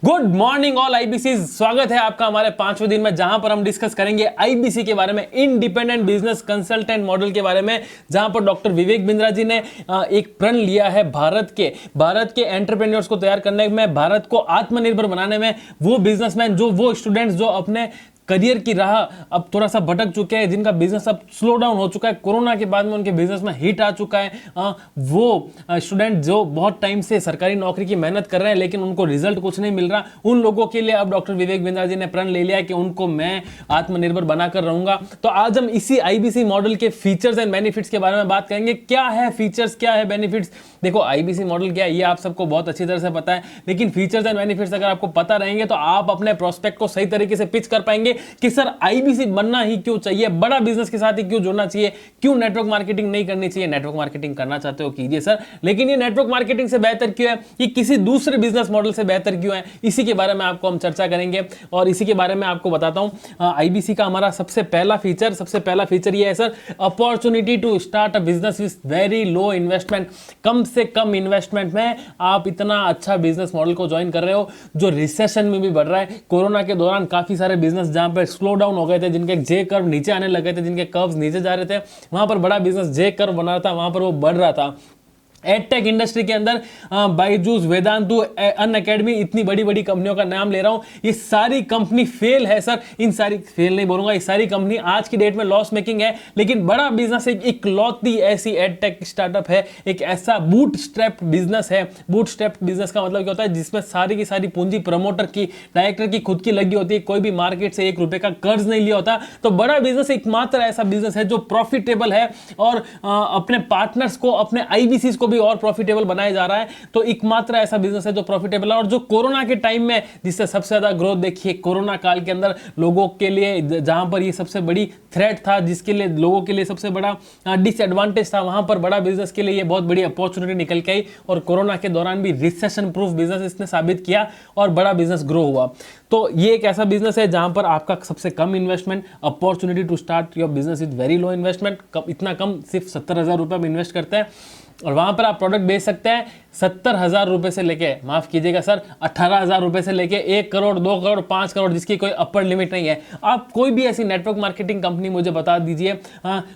Good morning all IBC, स्वागत है आपका हमारे 5वें दिन में, जहां पर हम डिस्कस करेंगे आईबीसी के बारे में, इंडिपेंडेंट बिजनेस कंसल्टेंट मॉडल के बारे में, जहां पर डॉक्टर विवेक बिंद्रा जी ने एक प्रण लिया है भारत के एंटरप्रेन्योर्स को तैयार करने में, भारत को आत्मनिर्भर बनाने में। वो बिजनेसमैन वो स्टूडेंट्स जो अपने करियर की राह अब थोड़ा सा भटक चुके हैं, जिनका बिजनेस अब स्लो डाउन हो चुका है, कोरोना के बाद में उनके बिजनेस में हिट आ चुका है, वो स्टूडेंट जो बहुत टाइम से सरकारी नौकरी की मेहनत कर रहे हैं लेकिन उनको रिजल्ट कुछ नहीं मिल रहा, उन लोगों के लिए अब डॉक्टर विवेक बिंद्रा जी ने प्रण ले लिया है कि उनको मैं आत्मनिर्भर बनाकर रहूंगा। तो आज हम इसी आईबीसी मॉडल के फीचर्स एंड बेनिफिट्स के बारे में बात करेंगे। क्या है फीचर्स, क्या है बेनिफिट्स? देखो, आईबीसी मॉडल क्या है ये आप सबको बहुत अच्छी तरह से पता है, लेकिन फीचर्स एंड बेनिफिट्स अगर आपको पता रहेंगे तो आप अपने प्रोस्पेक्ट को सही तरीके से पिच कर पाएंगे कि सर आईबीसी बनना ही क्यों चाहिए, बड़ा बिजनेस के साथ ही क्यों जुड़ना चाहिए, क्यों नेटवर्क मार्केटिंग नहीं करनी चाहिए। नेटवर्क मार्केटिंग करना चाहते हो कीजिए सर, लेकिन ये नेटवर्क मार्केटिंग से बेहतर क्यों है, ये किसी दूसरे बिजनेस मॉडल से बेहतर क्यों है, इसी के बारे में आपको हम चर्चा करेंगे और इसी के बारे में आपको बताता हूं। आईबीसी का हमारा सबसे पहला फीचर ये है sir, opportunity to start a business with very low investment. कम से कम इन्वेस्टमेंट में आप इतना अच्छा बिजनेस मॉडल को ज्वाइन कर रहे हो जो रिसेशन में भी बढ़ रहा है। कोरोना के दौरान काफी सारे बिजनेस जहां पर स्लो डाउन हो गए थे, जिनके जे कर्व नीचे आने लगे थे, जिनके कर्व्स नीचे जा रहे थे, वहां पर बड़ा बिजनेस जे कर्व बना रहा था, वहां पर वो बढ़ रहा था। एडटेक इंडस्ट्री के अंदर बायजूस, वेदांतु, अनअकैडमी, इतनी बड़ी बड़ी कंपनियों का नाम ले रहा हूं, ये सारी कंपनी फेल है सर। इन सारी फेल नहीं बोलूंगा, ये सारी कंपनी आज की डेट में लॉस मेकिंग है, लेकिन बड़ा बिजनेस एक इकलौती ऐसी एडटेक स्टार्टअप है, एक ऐसा बूटस्ट्रैप बिजनेस है। बूटस्ट्रैप बिजनेस का मतलब क्या होता है? जिसमें सारी की सारी पूंजी प्रमोटर की, डायरेक्टर की खुद की लगी होती है, कोई भी मार्केट से ₹1 का कर्ज नहीं लिया होता। तो बड़ा बिजनेस एकमात्र ऐसा बिजनेस है जो प्रॉफिटेबल है और अपने पार्टनर्स को, अपने आईबीसी को और प्रॉफिटेबल बनाया जा रहा है। तो एकमात्र ऐसा बिजनेस है जो प्रॉफिटेबल है और जो कोरोना के टाइम में जिससे सबसे ज्यादा ग्रोथ देखिए, कोरोना काल के अंदर लोगों के लिए जहां पर ये सबसे बड़ी थ्रेट था, जिसके लिए लोगों के लिए सबसे बड़ा डिसएडवांटेज था, वहां पर बड़ा बिजनेस के लिए ये बहुत बड़ी अपॉर्चुनिटी निकल के आई और कोरोना के दौरान भी रिसेशन प्रूफ बिजनेस इसने साबित किया और बड़ा बिजनेस ग्रो हुआ। तो ये एक ऐसा बिजनेस है जहां पर आपका सबसे कम investment, opportunity to start your business with very low investment, इतना कम, सिर्फ 70,000 रुपए में इन्वेस्ट करते हैं और वहां पर आप प्रोडक्ट बेच सकते हैं 70,000 रुपए से लेके, माफ कीजिएगा सर, 18,000 रुपए से लेके 1 करोड़, 2 करोड़, 5 करोड़, जिसकी कोई अपर लिमिट नहीं है। आप कोई भी ऐसी नेटवर्क मार्केटिंग कंपनी मुझे बता दीजिए,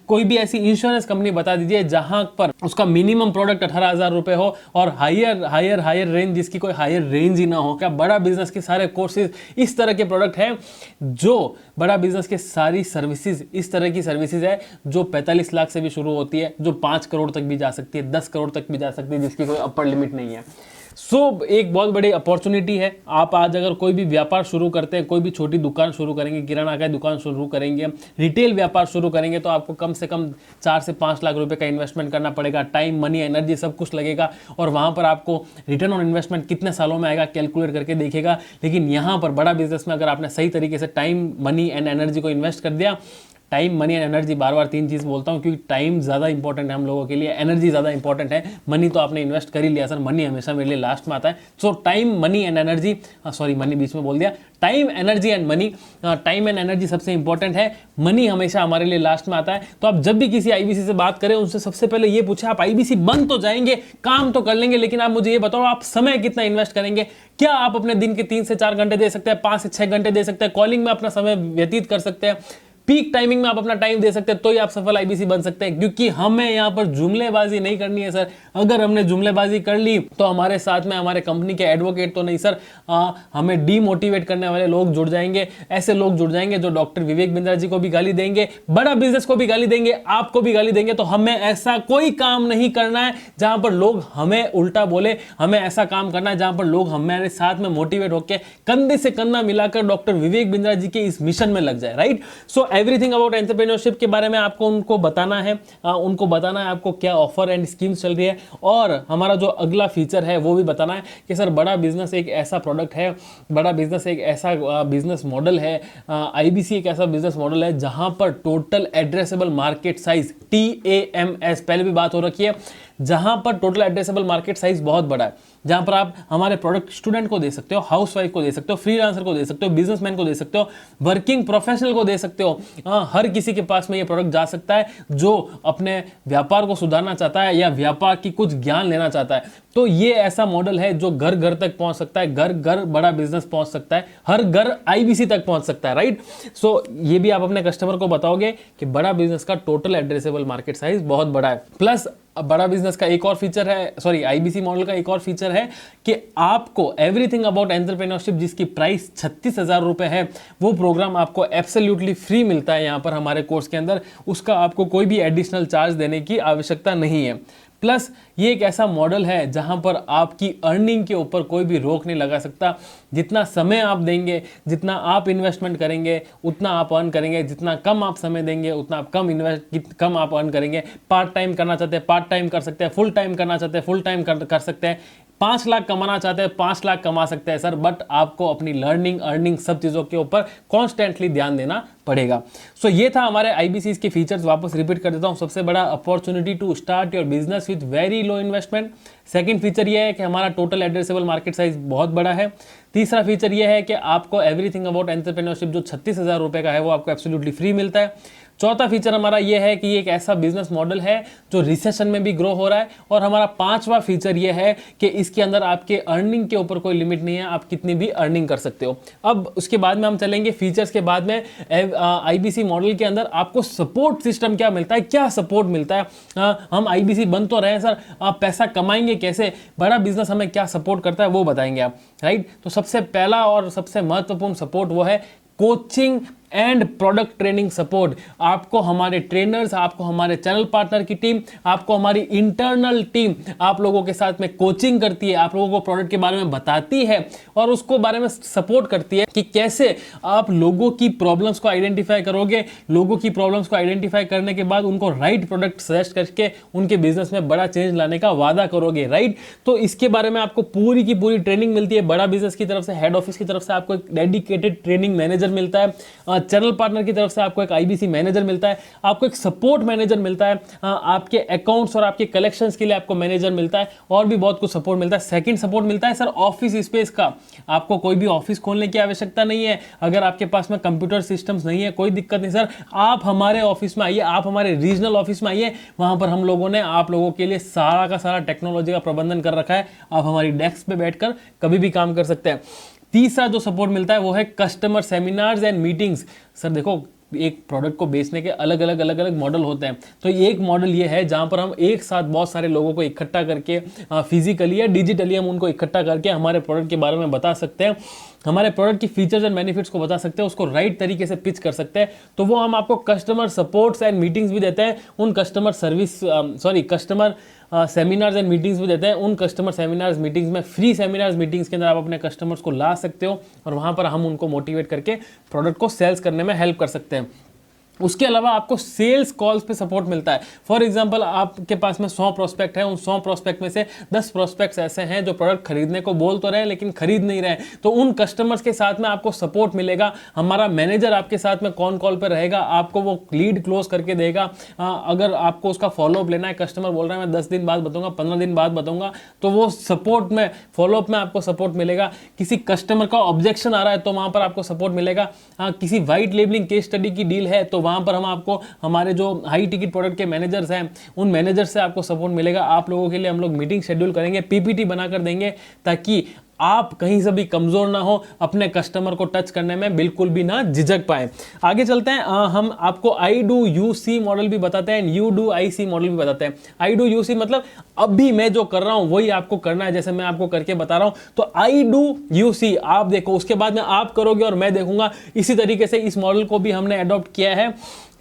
कोई भी ऐसी इंश्योरेंस कंपनी बता दीजिए जहां पर उसका मिनिमम प्रोडक्ट 18,000 रुपए हो और हायर रेंज, जिसकी कोई हायर रेंज ही ना हो। क्या बड़ा बिजनेस के सारे कोर्सेज इस तरह के प्रोडक्ट हैं? जो बड़ा बिजनेस के सारी सर्विसेज इस तरह की सर्विसेज है जो 45 लाख से भी शुरू होती है, जो 5 करोड़ तक भी जा सकती है, 10 करोड़ तक भी जा सकती है, जिसकी कोई अपर लिमिट नहीं है। एक बहुत बड़ी अपॉर्चुनिटी है। आप आज अगर कोई भी व्यापार शुरू करते हैं, कोई भी छोटी दुकान शुरू करेंगे, किराना का दुकान शुरू करेंगे, रिटेल व्यापार शुरू करेंगे, तो आपको कम से कम 4 से 5 लाख रुपए का इन्वेस्टमेंट करना पड़ेगा। टाइम, मनी, एनर्जी सब कुछ लगेगा और वहां पर आपको रिटर्न ऑन इन्वेस्टमेंट कितने सालों में आएगा कैलकुलेट करके देखेगा। लेकिन यहां पर बड़ा बिजनेस में अगर आपने सही तरीके से टाइम, मनी एंड एनर्जी को इन्वेस्ट कर दिया, टाइम, मनी एंड एनर्जी, बार बार 3 चीज बोलता हूं क्योंकि टाइम ज्यादा इंपॉर्टेंट है हम लोगों के लिए, एनर्जी ज्यादा इंपॉर्टेंट है। मनी तो आपने इन्वेस्ट कर ही लिया सर, मनी हमेशा मेरे लिए लास्ट में आता है। So time, money and energy, sorry money बीच में बोल दिया, time, energy and money. Time and energy सबसे इंपॉर्टेंट है, मनी हमेशा हमारे लिए लास्ट में आता है। तो आप जब भी किसी आईबीसी से बात करें, उनसे सबसे पहले ये पूछे, आप आईबीसी बन तो जाएंगे, काम तो कर लेंगे, लेकिन आप मुझे ये बताओ आप समय कितना इन्वेस्ट करेंगे? क्या आप अपने दिन के 3 से 4 घंटे दे सकते हैं, 5 से 6 घंटे दे सकते हैं, कॉलिंग में अपना समय व्यतीत कर सकते हैं, पीक टाइमिंग में आप अपना टाइम दे सकते हैं, तो ही आप सफल आईबीसी बन सकते हैं। क्योंकि हमें यहां पर जुमलेबाजी नहीं करनी है सर। अगर हमने जुमलेबाजी कर ली तो हमारे साथ में हमारे कंपनी के एडवोकेट तो नहीं सर, हमें डीमोटिवेट करने वाले लोग जुड़ जाएंगे। ऐसे लोग जुड़ जाएंगे जो डॉक्टर विवेक बिंद्रा जी को भी गाली देंगे, बड़ा बिजनेस को भी गाली देंगे, आपको भी गाली देंगे। तो हमें ऐसा कोई काम नहीं करना है जहां पर लोग हमें उल्टा बोले। हमें ऐसा काम करना है जहां पर लोग हमारे साथ में मोटिवेट होकर कंधे से कंधा मिलाकर डॉक्टर विवेक बिंद्रा जी के इस मिशन में लग जाए, right? So everything about entrepreneurship के बारे में आपको उनको बताना है आपको क्या ऑफर एंड स्कीम्स चल रही है और हमारा जो अगला फीचर है वो भी बताना है कि सर बड़ा बिजनेस एक ऐसा प्रोडक्ट है, बड़ा बिजनेस एक ऐसा बिजनेस मॉडल है, आईबीसी एक ऐसा बिजनेस मॉडल है जहां पर total addressable market size, TAMS, पहले भी बात हो रखी है, जहां पर टोटल एड्रेसेबल मार्केट साइज बहुत बड़ा है, जहां पर आप हमारे प्रोडक्ट स्टूडेंट को दे सकते हो, हाउसवाइफ को दे सकते हो, फ्रीलांसर को दे सकते हो, बिजनेसमैन को दे सकते हो, वर्किंग प्रोफेशनल को दे सकते हो। हर किसी के पास में ये प्रोडक्ट जा सकता है जो अपने व्यापार को सुधारना चाहता है या व्यापार की कुछ ज्ञान लेना चाहता है। तो ये ऐसा मॉडल है जो घर घर तक पहुंच सकता है, घर घर बड़ा बिजनेस पहुंच सकता है, हर घर आईबीसी तक पहुंच सकता है, राइट। सो ये भी आप अपने कस्टमर को बताओगे कि बड़ा बिजनेस का टोटल एड्रेसेबल मार्केट साइज बहुत बड़ा है। प्लस बड़ा बिजनेस का एक और फीचर है, सॉरी आईबीसी मॉडल का एक और फीचर है कि आपको एवरीथिंग अबाउट एंटरप्रेन्योरशिप जिसकी प्राइस 36,000 रुपए है, वो प्रोग्राम आपको एब्सोल्युटली फ्री मिलता है यहाँ पर हमारे कोर्स के अंदर। उसका आपको कोई भी एडिशनल चार्ज देने की आवश्यकता नहीं है। प्लस ये एक ऐसा मॉडल है जहां पर आपकी अर्निंग के ऊपर कोई भी रोक नहीं लगा सकता। जितना समय आप देंगे, जितना आप इन्वेस्टमेंट करेंगे, उतना आप अर्न करेंगे। जितना कम आप समय देंगे, उतना आप कम आप अर्न करेंगे। पार्ट टाइम करना चाहते हैं पार्ट टाइम कर सकते हैं, फुल टाइम करना चाहते हैं फुल टाइम कर सकते हैं। 5 लाख कमाना चाहते हैं 5 लाख कमा सकते हैं सर, बट आपको अपनी लर्निंग अर्निंग सब चीज़ों के ऊपर कॉन्स्टेंटली ध्यान देना पड़ेगा। सो ये था हमारे आईबीसी के फीचर्स। वापस रिपीट कर देता हूँ। सबसे बड़ा opportunity to start your business with very low investment. Second feature ये है कि हमारा टोटल एड्रेसेबल मार्केट साइज बहुत बड़ा है। तीसरा फीचर ये है कि आपको एवरीथिंग अबाउट एंटरप्रेन्योरशिप जो 36,000 रुपए का है वो आपको एब्सोल्युटली फ्री मिलता है। चौथा फीचर हमारा ये है कि ये एक ऐसा बिजनेस मॉडल है जो रिसेशन में भी ग्रो हो रहा है। और हमारा पांचवा फीचर ये है कि इसके अंदर आपके अर्निंग के ऊपर कोई लिमिट नहीं है, आप कितनी भी अर्निंग कर सकते हो। अब उसके बाद में हम चलेंगे फीचर्स के बाद में आईबीसी मॉडल के अंदर आपको सपोर्ट सिस्टम क्या मिलता है, क्या सपोर्ट मिलता है। हम आईबीसी बन तो रहे हैं सर, आप पैसा कमाएंगे कैसे, बड़ा बिजनेस हमें क्या सपोर्ट करता है वो बताएंगे आप, राइट। तो सबसे पहला और सबसे महत्वपूर्ण सपोर्ट वो है coaching and product training support. आपको हमारे ट्रेनर्स, आपको हमारे चैनल पार्टनर की टीम, आपको हमारी इंटरनल टीम आप लोगों के साथ में कोचिंग करती है, आप लोगों को प्रोडक्ट के बारे में बताती है और उसको बारे में सपोर्ट करती है कि कैसे आप लोगों की प्रॉब्लम्स को आइडेंटिफाई करोगे, लोगों की प्रॉब्लम्स को आइडेंटिफाई करने के बाद उनको राइट प्रोडक्ट सजेस्ट करके उनके बिजनेस में बड़ा चेंज लाने का वादा करोगे, राइट। तो इसके बारे में आपको पूरी की पूरी ट्रेनिंग मिलती है बड़ा बिजनेस की तरफ से, हेड ऑफिस की तरफ से आपको एक डेडिकेटेड ट्रेनिंग मैनेजर मिलता है, चैनल पार्टनर की तरफ से आपको एक आईबीसी मैनेजर मिलता है, आपको एक सपोर्ट मैनेजर मिलता है, आपके अकाउंट्स और आपके कलेक्शंस के लिए आपको मैनेजर मिलता है और भी बहुत कुछ सपोर्ट मिलता है। सेकंड सपोर्ट मिलता है सर ऑफिस स्पेस का। आपको कोई भी ऑफिस खोलने की आवश्यकता नहीं है। अगर आपके पास में कंप्यूटर सिस्टम्स नहीं है कोई दिक्कत नहीं सर, आप हमारे ऑफिस में आइए, आप हमारे रीजनल ऑफिस में आइए। वहां पर हम लोगों ने आप लोगों के लिए सारा का सारा टेक्नोलॉजी का प्रबंधन कर रखा है। आप हमारी डेस्क पे बैठकर कभी भी काम कर सकते हैं। तीसरा जो सपोर्ट मिलता है वो है customer seminars and meetings. Sir देखो, एक प्रोडक्ट को बेचने के अलग अलग मॉडल होते हैं। तो एक मॉडल ये है जहां पर हम एक साथ बहुत सारे लोगों को इकट्ठा करके फिजिकली या डिजिटली हम उनको इकट्ठा करके हमारे प्रोडक्ट के बारे में बता सकते हैं, हमारे प्रोडक्ट की फीचर्स एंड बेनिफिट्स को बता सकते हैं, उसको राइट तरीके से पिच कर सकते हैं। तो वो हम आपको कस्टमर सपोर्ट्स एंड मीटिंग्स भी देते हैं। उन कस्टमर सेमिनार्स एंड मीटिंग्स भी देते हैं। उन कस्टमर सेमिनार्स मीटिंग्स में, फ्री सेमिनार्स मीटिंग्स के अंदर आप अपने कस्टमर्स को ला सकते हो और वहां पर हम उनको मोटिवेट करके प्रोडक्ट को सेल्स करने में हेल्प कर सकते हैं। उसके अलावा आपको सेल्स कॉल्स पे सपोर्ट मिलता है। फॉर एग्जांपल आपके पास में 100 प्रोस्पेक्ट है, उन 100 प्रोस्पेक्ट में से 10 प्रोस्पेक्ट्स ऐसे हैं जो प्रोडक्ट खरीदने को बोल तो रहे हैं लेकिन खरीद नहीं रहे। तो उन कस्टमर्स के साथ में आपको सपोर्ट मिलेगा। हमारा मैनेजर आपके साथ में कॉल पे रहेगा, आपको वो लीड क्लोज करके देगा। अगर आपको उसका फॉलोअप लेना है, कस्टमर बोल रहा है मैं 10 दिन बाद बताऊंगा, 15 दिन बाद बताऊंगा, तो वो सपोर्ट में, फॉलोअप में आपको सपोर्ट मिलेगा। किसी कस्टमर का ऑब्जेक्शन आ रहा है तो वहां पर आपको सपोर्ट मिलेगा। किसी वाइट लेबलिंग केस स्टडी की डील है तो वहां पर हम आपको, हमारे जो हाई टिकट प्रोडक्ट के मैनेजर्स हैं उन मैनेजर से आपको सपोर्ट मिलेगा। आप लोगों के लिए हम लोग मीटिंग शेड्यूल करेंगे, पीपीटी बनाकर देंगे ताकि आप कहीं से भी कमजोर ना हो, अपने कस्टमर को टच करने में बिल्कुल भी ना झिझक पाए। आगे चलते हैं, हम आपको I do you see model भी बताते हैं, you do I see model भी बताते हैं। आई डू यू सी मतलब अभी मैं जो कर रहा हूं वही आपको करना है, जैसे मैं आपको करके बता रहा हूं। तो आई डू यू सी आप देखो, उसके बाद में आप करोगे और मैं देखूंगा। इसी तरीके से इस मॉडल को भी हमने अडॉप्ट किया है।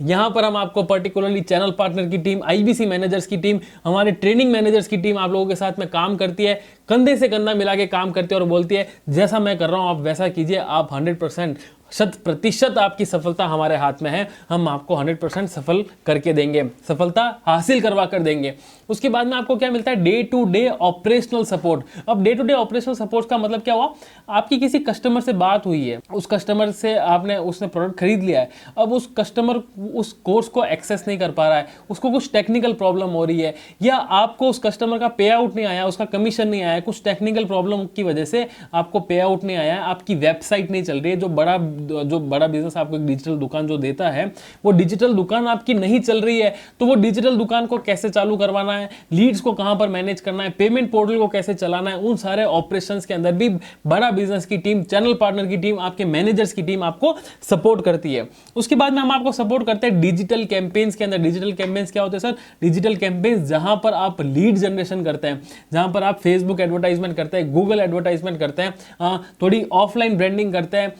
यहां पर हम आपको पर्टिकुलरली चैनल पार्टनर की टीम, आईबीसी मैनेजर्स की टीम, हमारे ट्रेनिंग मैनेजर्स की टीम आप लोगों के साथ में काम करती है, कंधे से कंधा मिला के काम करती है और बोलती है जैसा मैं कर रहा हूं आप वैसा कीजिए, आप 100% 100% आपकी सफलता हमारे हाथ में है, हम आपको 100% सफल करके देंगे, सफलता हासिल करवा कर देंगे। उसके बाद में आपको क्या मिलता है, day to day operational support. अब day to day operational support का मतलब क्या हुआ, आपकी किसी कस्टमर से बात हुई है, उस कस्टमर से उसने प्रोडक्ट खरीद लिया है, अब उस कस्टमर उस कोर्स को एक्सेस नहीं कर पा रहा है, उसको कुछ टेक्निकल प्रॉब्लम हो रही है, या आपको उस कस्टमर का पे आउट नहीं आया, उसका कमीशन नहीं आया, कुछ टेक्निकल प्रॉब्लम की वजह से आपको पे आउट नहीं आया, आपकी वेबसाइट नहीं चल रही है, जो बड़ा बिजनेस आपको एक डिजिटल दुकान जो देता है, वो डिजिटल दुकान आपकी नहीं चल रही है, तो वो डिजिटल दुकान को कैसे चालू करवाना है, लीड्स को कहां पर मैनेज करना है, पेमेंट पोर्टल को कैसे चलाना है, उन सारे ऑपरेशंस के अंदर भी बड़ा बिजनेस की टीम, चैनल पार्टनर की टीम, आपके मैनेजर्स की टीम आपको सपोर्ट करती है। उसके बाद में हम आपको सपोर्ट करते हैं डिजिटल कैंपेन्स के अंदर। डिजिटल कैंपेन्स क्या होते हैं सर, डिजिटल कैंपेन्स जहां पर आप लीड जनरेशन करते हैं, जहां पर आप फेसबुक एडवर्टाइजमेंट करते हैं, गूगल एडवर्टाइजमेंट करते हैं, थोड़ी ऑफलाइन ब्रांडिंग करते हैं,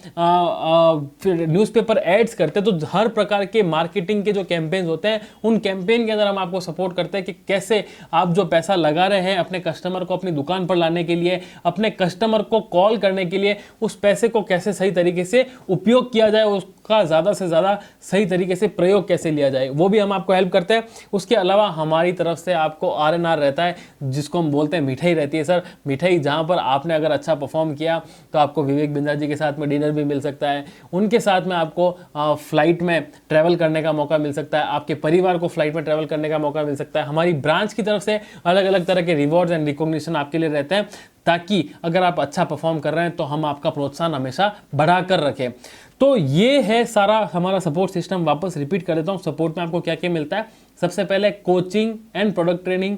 फिर न्यूज़पेपर एड्स करते हैं, तो हर प्रकार के मार्केटिंग के जो कैंपेन्स होते हैं, उन कैंपेन के अंदर हम आपको सपोर्ट करते हैं कि कैसे आप जो पैसा लगा रहे हैं अपने कस्टमर को अपनी दुकान पर लाने के लिए, अपने कस्टमर को कॉल करने के लिए, उस पैसे को कैसे सही तरीके से उपयोग किया जाए, उसका ज़्यादा से ज़्यादा सही तरीके से प्रयोग कैसे लिया जाए, वो भी हम आपको हेल्प करते हैं। उसके अलावा हमारी तरफ से आपको आर रहता है, जिसको हम बोलते हैं मिठाई रहती है सर। मिठाई जहाँ पर आपने अगर अच्छा परफॉर्म किया तो आपको विवेक बिंद्रा जी के साथ में डिनर भी मिल सकता है, उनके साथ में आपको फ्लाइट में ट्रैवल करने का मौका मिल सकता है, आपके परिवार को फ्लाइट में ट्रैवल करने का मौका मिल सकता है। हमारी ब्रांच की तरफ से अलग अलग तरह के रिवॉर्ड्स एंड रिकॉग्निशन आपके लिए रहते हैं, ताकि अगर आप अच्छा परफॉर्म कर रहे हैं तो हम आपका प्रोत्साहन हमेशा बढ़ा कर रखें। तो ये है सारा हमारा सपोर्ट सिस्टम। वापस रिपीट कर देता हूँ, सपोर्ट में आपको क्या क्या मिलता है। सबसे पहले कोचिंग एंड प्रोडक्ट ट्रेनिंग,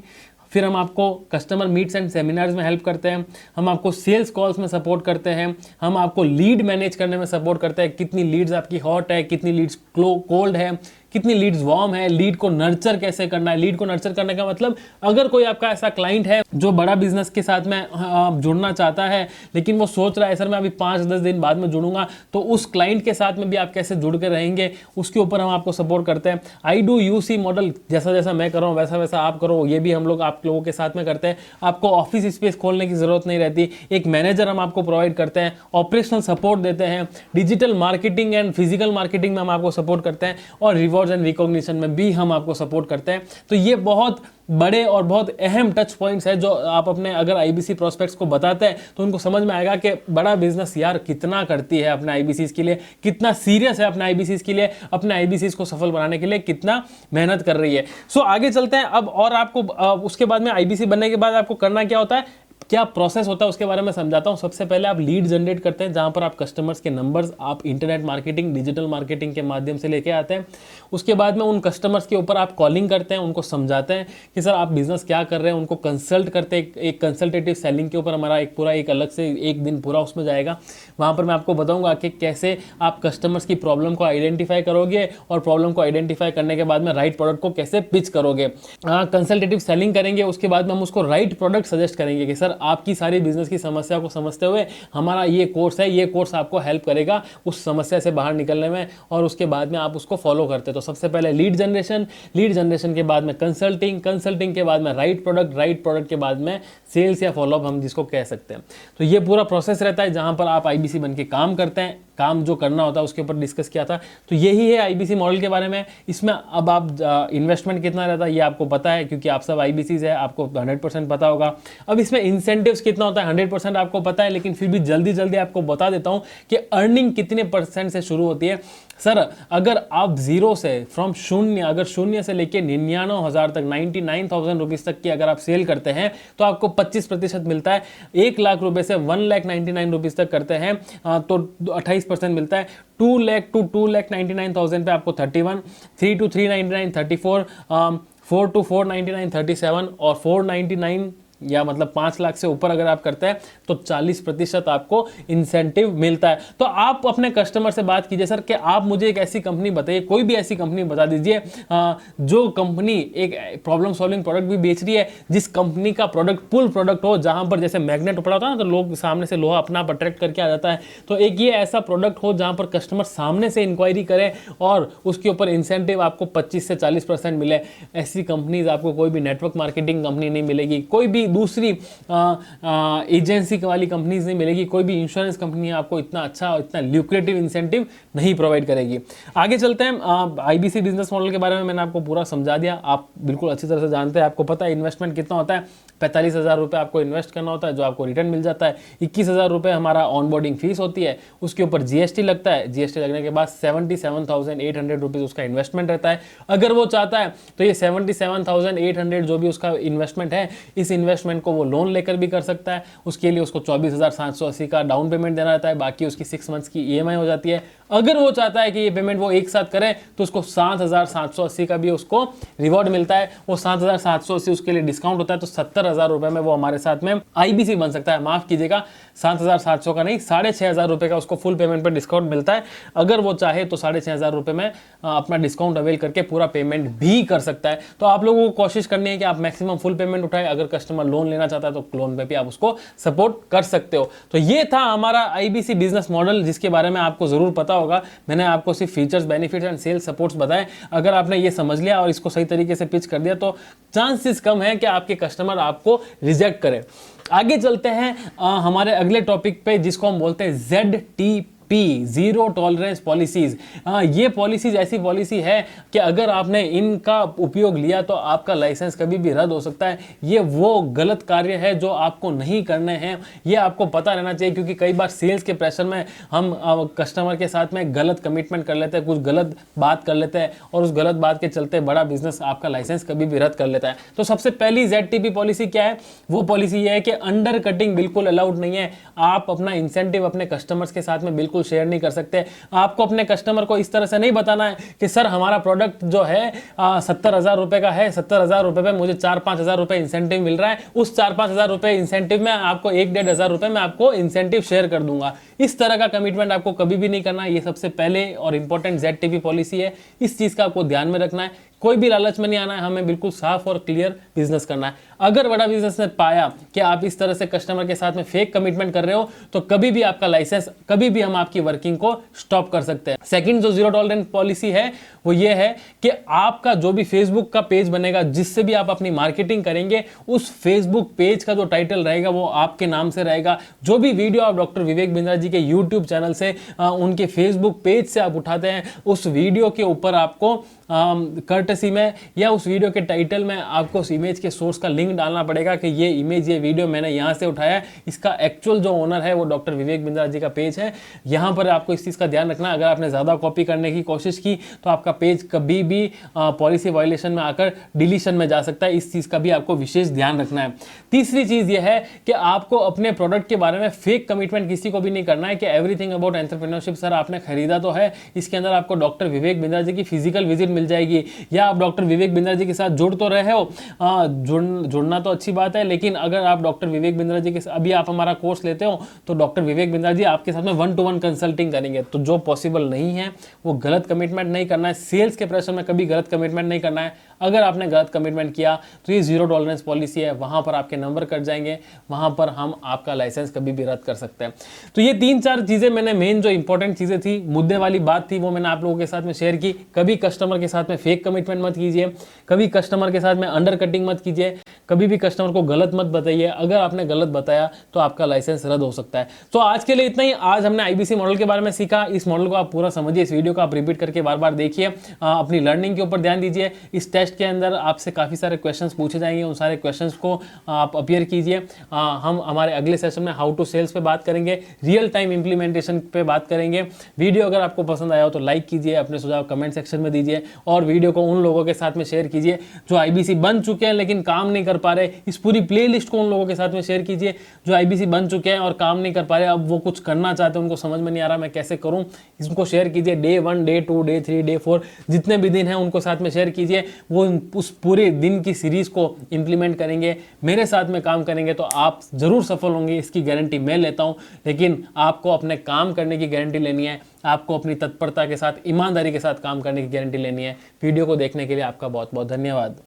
फिर हम आपको कस्टमर मीट्स एंड सेमिनार्स में हेल्प करते हैं, हम आपको सेल्स कॉल्स में सपोर्ट करते हैं, हम आपको लीड मैनेज करने में सपोर्ट करते हैं, कितनी लीड्स आपकी हॉट है, कितनी लीड्स कोल्ड है, कितनी लीड्स वार्म है, लीड को नर्चर कैसे करना है। लीड को नर्चर करने का मतलब, अगर कोई आपका ऐसा क्लाइंट है जो बड़ा बिजनेस के साथ में जुड़ना चाहता है, लेकिन वो सोच रहा है सर मैं अभी 5-10 दिन बाद में जुड़ूंगा, तो उस क्लाइंट के साथ में भी आप कैसे जुड़ के रहेंगे, उसके ऊपर हम आपको सपोर्ट करते हैं। IDO-UC मॉडल, जैसा जैसा मैं कर रहा हूँ वैसा वैसा आप करो, ये भी हम लोग आप लोगों के साथ में करते हैं। आपको ऑफिस स्पेस खोलने की जरूरत नहीं रहती, एक मैनेजर हम आपको प्रोवाइड करते हैं, ऑपरेशनल सपोर्ट देते हैं, digital marketing and physical marketing में हम आपको सपोर्ट करते हैं, और रिवॉर्ड्स एंड रिकॉग्निशन में भी हम आपको सपोर्ट करते हैं। तो ये बहुत बड़े और बहुत अहम टच पॉइंट्स है, जो आप अपने अगर IBC प्रोस्पेक्ट्स को बताते हैं तो उनको समझ में आएगा कि बड़ा बिजनेस यार कितना करती है अपने IBCs के लिए, कितना सीरियस है अपने IBCs के लिए, अपने IBCs को सफल बनाने के लिए कितना मेहनत कर रही है। सो आगे चलते हैं अब, और आपको उसके बाद में IBC बनने के बाद आपको करना क्या होता है, क्या प्रोसेस होता है, उसके बारे में समझाता हूं। सबसे पहले आप लीड जनरेट करते हैं, जहां पर आप कस्टमर्स के नंबर्स आप इंटरनेट मार्केटिंग, डिजिटल मार्केटिंग के माध्यम से लेके आते हैं। उसके बाद में उन कस्टमर्स के ऊपर आप कॉलिंग करते हैं, उनको समझाते हैं कि सर आप बिजनेस क्या कर रहे हैं, उनको कंसल्ट करते हैं। एक कंसल्टेटिव सेलिंग के ऊपर हमारा एक अलग से एक दिन पूरा उसमें जाएगा। वहां पर मैं आपको बताऊंगा कि कैसे आप कस्टमर्स की प्रॉब्लम को आइडेंटिफाई करोगे, और प्रॉब्लम को आइडेंटिफाई करने के बाद में राइट प्रोडक्ट को कैसे पिच करोगे। कंसल्टेटिव सेलिंग करेंगे, उसके बाद में हम उसको राइट प्रोडक्ट सजेस्ट करेंगे कि सर आपकी सारी बिजनेस की समस्या को समझते हुए हमारा ये कोर्स है, ये कोर्स आपको हेल्प करेगा उस समस्या से बाहर निकलने में, और उसके बाद में आप उसको फॉलो करते। तो सबसे पहले लीड जनरेशन के बाद में कंसल्टिंग के बाद में राइट प्रोडक्ट के बाद में सेल्स या फॉलोअप हम जिसको कह सकते हैं। तो ये पूरा प्रोसेस रहता है जहां पर आप IBC बन के काम करते हैं। काम जो करना होता है उसके ऊपर डिस्कस किया था। तो यही है IBC मॉडल के बारे में। इसमें अब आप इन्वेस्टमेंट कितना रहता है ये आपको पता है, क्योंकि आप सब IBCs है, आपको 100% पता होगा। अब इसमें इंसेंटिव्स कितना होता है 100% आपको पता है, लेकिन फिर भी जल्दी आपको बता देता हूं कि अर्निंग कितने % से शुरू होती है। सर अगर आप जीरो से फ्रॉम शून्य, अगर शून्य से लेके 99,000 तक 99,000 रुपीज तक की अगर आप सेल करते हैं तो आपको 25% मिलता है। 1 लाख रुपए से 1,99,000 रुपीज तक करते हैं तो 28% मिलता है। 2 लाख टू 2,99,000 पे आपको 31, 3 to 399 34, 4 to 499 37, और 499 या मतलब 5 लाख से ऊपर अगर आप करते हैं तो 40% आपको इंसेंटिव मिलता है। तो आप अपने कस्टमर से बात कीजिए, सर कि आप मुझे एक ऐसी कंपनी बताइए, कोई भी ऐसी कंपनी बता दीजिए जो कंपनी एक प्रॉब्लम सॉल्विंग प्रोडक्ट भी बेच रही है, जिस कंपनी का प्रोडक्ट पुल प्रोडक्ट हो, जहां पर जैसे मैग्नेट पड़ा होता है ना तो लोग सामने से लोहा अपना आप अट्रैक्ट करके आ जाता है। तो एक ये ऐसा प्रोडक्ट हो जहां पर कस्टमर सामने से इंक्वायरी करे और उसके ऊपर इंसेंटिव आपको 25 से 40% मिले। ऐसी कंपनीज आपको कोई भी नेटवर्क मार्केटिंग कंपनी नहीं मिलेगी, कोई भी दूसरी एजेंसी वाली कंपनीज नहीं मिलेगी, कोई भी इंश्योरेंस कंपनी आपको इतना अच्छा और इतना ल्यूक्रेटिव इंसेंटिव नहीं प्रोवाइड करेगी। आगे चलते हैं, आईबीसी बिजनेस मॉडल के बारे में मैंने आपको पूरा समझा दिया, आप बिल्कुल अच्छी तरह से जानते हैं, आपको पता है इन्वेस्टमेंट कितना होता है। 45,000 रुपये आपको इन्वेस्ट करना होता है, जो आपको रिटर्न मिल जाता है। 21,000 रुपये हमारा ऑनबोर्डिंग फीस होती है, उसके ऊपर जीएसटी लगता है, जीएसटी लगने के बाद 77,800 रुपीज़ उसका इन्वेस्टमेंट रहता है। अगर वो चाहता है तो ये 77,800 जो भी उसका इन्वेस्टमेंट है, इस इन्वेस्टमेंट को वो लोन लेकर भी कर सकता है। उसके लिए उसको 24,780 का डाउन पेमेंट देना रहता है, बाकी उसकी 6 मंथ्स की ईएमआई हो जाती है। अगर वो चाहता है कि ये पेमेंट वो एक साथ करे तो उसको 7,780 का भी उसको रिवॉर्ड मिलता है। वो 7,780 उसके लिए डिस्काउंट होता है, तो 70,000 रुपए में वो हमारे साथ में आईबीसी बन सकता है। माफ कीजिएगा, 7,700 का नहीं, 6,500 रुपए का उसको फुल पेमेंट पर डिस्काउंट मिलता है। अगर वो चाहे तो 6,500 रुपए में अपना डिस्काउंट अवेल करके पूरा पेमेंट भी कर सकता है। तो आप लोगों को कोशिश करनी है कि आप मैक्सिमम फुल पेमेंट उठाएं। अगर कस्टमर लोन लेना चाहता है तो लोन पे भी आप उसको सपोर्ट कर सकते हो। तो ये था हमारा आईबीसी बिजनेस मॉडल, जिसके बारे में आपको जरूर पता होगा। मैंने आपको सिर्फ features, benefits and sales supports बताए। अगर आपने ये समझ लिया और इसको सही तरीके से पिच कर दिया तो चांसेस कम है कि आपके कस्टमर आपको रिजेक्ट करे। आगे चलते हैं हमारे अगले टॉपिक पे, जिसको हम बोलते हैं ZTP, जीरो टॉलरेंस पॉलिसीज। ये पॉलिसीज ऐसी पॉलिसी है कि अगर आपने इनका उपयोग लिया तो आपका लाइसेंस कभी भी रद्द हो सकता है। ये वो गलत कार्य है जो आपको नहीं करने हैं, ये आपको पता रहना चाहिए, क्योंकि कई बार सेल्स के प्रेशर में हम कस्टमर के साथ में गलत कमिटमेंट कर लेते हैं, कुछ गलत बात कर लेते हैं, और उस गलत बात के चलते बड़ा बिजनेस आपका लाइसेंस कभी भी रद्द कर लेता है। तो सबसे पहली ZTP पॉलिसी क्या है? वो पॉलिसी ये है कि अंडर कटिंग बिल्कुल अलाउड नहीं है। आप अपना इंसेंटिव अपने कस्टमर्स के साथ में बिल्कुल शेयर नहीं कर सकते। आपको अपने कस्टमर को इस तरह से नहीं बताना है कि सर हमारा प्रोडक्ट जो है 70,000 रुपए का है, 70,000 रुपए पे मुझे 4-5 हजार रुपए इंसेंटिव मिल रहा है, उस 4-5 हजार रुपए इंसेंटिव में आपको 1-1.5 हजार रुपए में आपको इंसेंटिव शेयर कर दूंगा। इस तरह का कमिटमेंट आपको कभी भी नहीं करना है। ये सबसे पहले और इंपॉर्टेंट ZTP पॉलिसी है, इस चीज का आपको ध्यान में रखना है। कोई भी लालच में नहीं आना है, हमें बिल्कुल साफ और क्लियर बिजनेस करना है। अगर बड़ा बिजनेस ने पाया कि आप इस तरह से कस्टमर के साथ में फेक कमिटमेंट कर रहे हो तो कभी भी आपका लाइसेंस, कभी भी हम आपकी वर्किंग को स्टॉप कर सकते हैं। सेकंड जो जीरो टॉलरेंस पॉलिसी है वो ये है कि आपका जो भी फेसबुक का पेज बनेगा, जिससे भी आप अपनी मार्केटिंग करेंगे, उस फेसबुक पेज का जो टाइटल रहेगा वो आपके नाम से रहेगा। जो भी वीडियो आप डॉक्टर विवेक बिंद्रा जी के यूट्यूब चैनल से, उनके फेसबुक पेज से आप उठाते हैं, उस वीडियो के ऊपर आपको कर्टसी में या उस वीडियो के टाइटल में आपको उस इमेज के सोर्स का लिंक डालना पड़ेगा कि ये इमेज, ये वीडियो मैंने यहाँ से उठाया है, इसका एक्चुअल जो ओनर है वो डॉक्टर विवेक बिंद्रा जी का पेज है। यहाँ पर आपको इस चीज़ का ध्यान रखना, अगर आपने ज़्यादा कॉपी करने की कोशिश की तो आपका पेज कभी भी पॉलिसी वायलेशन में आकर डिलीशन में जा सकता है। इस चीज़ का भी आपको विशेष ध्यान रखना है। तीसरी चीज़ यह है कि आपको अपने प्रोडक्ट के बारे में फेक कमिटमेंट किसी को भी नहीं करना है कि एवरीथिंग अबाउट एंटरप्रेन्योरशिप सर आपने खरीदा तो है, इसके अंदर आपको डॉक्टर विवेक बिंद्रा जी की फिजिकल विजिट मिल जाएगी, या आप डॉक्टर विवेक बिंद्रा जी के साथ जुड़ तो रहे हो, जुड़ना तो अच्छी बात है, लेकिन अगर आप डॉक्टर विवेक बिंद्रा जी के साथ अभी आप हमारा कोर्स लेते हो तो डॉक्टर विवेक बिंद्रा जी आपके साथ में 1-to-1 कंसल्टिंग करेंगे। तो जो पॉसिबल नहीं है वो गलत कमिटमेंट नहीं करना है। सेल्स के प्रेशर में कभी गलत कमिटमेंट नहीं करना है। अगर आपने गलत कमिटमेंट किया तो ये जीरो टॉलरेंस पॉलिसी है, वहां पर आपके नंबर कट जाएंगे, वहां पर हम आपका लाइसेंस कभी भी रद्द कर सकते हैं। तो ये 3-4 चीजें मैंने मेन जो इंपॉर्टेंट चीजें थी, मुद्दे वाली बात थी, वो मैंने आप लोगों के साथ में शेयर की। कभी कस्टमर के साथ में फेक कमिटमेंट मत कीजिए, कभी कस्टमर के साथ में अंडर कटिंग मत कीजिए, कभी भी कस्टमर को गलत मत बताइए। अगर आपने गलत बताया तो आपका लाइसेंस रद्द हो सकता है। तो आज के लिए इतना ही। आज हमने आईबीसी मॉडल के बारे में सीखा। इस मॉडल को आप पूरा समझिए, इस वीडियो को आप रिपीट करके बार बार देखिए, अपनी लर्निंग के ऊपर ध्यान दीजिए। इस टेस्ट के अंदर आपसे काफ़ी सारे क्वेश्चंस पूछे जाएंगे, उन सारे क्वेश्चंस को आप अपियर कीजिए। हम हमारे अगले सेशन में हाउ टू सेल्स पे बात करेंगे, रियल टाइम इंप्लीमेंटेशन पे बात करेंगे। वीडियो अगर आपको पसंद आया हो तो लाइक कीजिए, अपने सुझाव कमेंट सेक्शन में दीजिए, और वीडियो को उन लोगों के साथ में शेयर कीजिए जो आईबीसी बन चुके हैं लेकिन काम नहीं कर पा रहे। इस पूरी प्लेलिस्ट को उन लोगों के साथ में शेयर कीजिए जो आईबीसी बन चुके हैं और काम नहीं कर पा रहे, अब वो कुछ करना चाहते हैं, उनको समझ में नहीं आ रहा मैं कैसे करूं। इसको शेयर कीजिए, डे 1, डे 2, डे 3, डे 4, जितने भी दिन हैं उनको साथ में शेयर कीजिए। वो उस पूरे दिन की सीरीज को इंप्लीमेंट करेंगे, मेरे साथ में काम करेंगे तो आप जरूर सफल होंगे, इसकी गारंटी मैं लेता हूं। लेकिन आपको अपने काम करने की गारंटी लेनी है, आपको अपनी तत्परता के साथ, ईमानदारी के साथ काम करने की गारंटी लेनी है। वीडियो को देखने के लिए आपका बहुत बहुत धन्यवाद।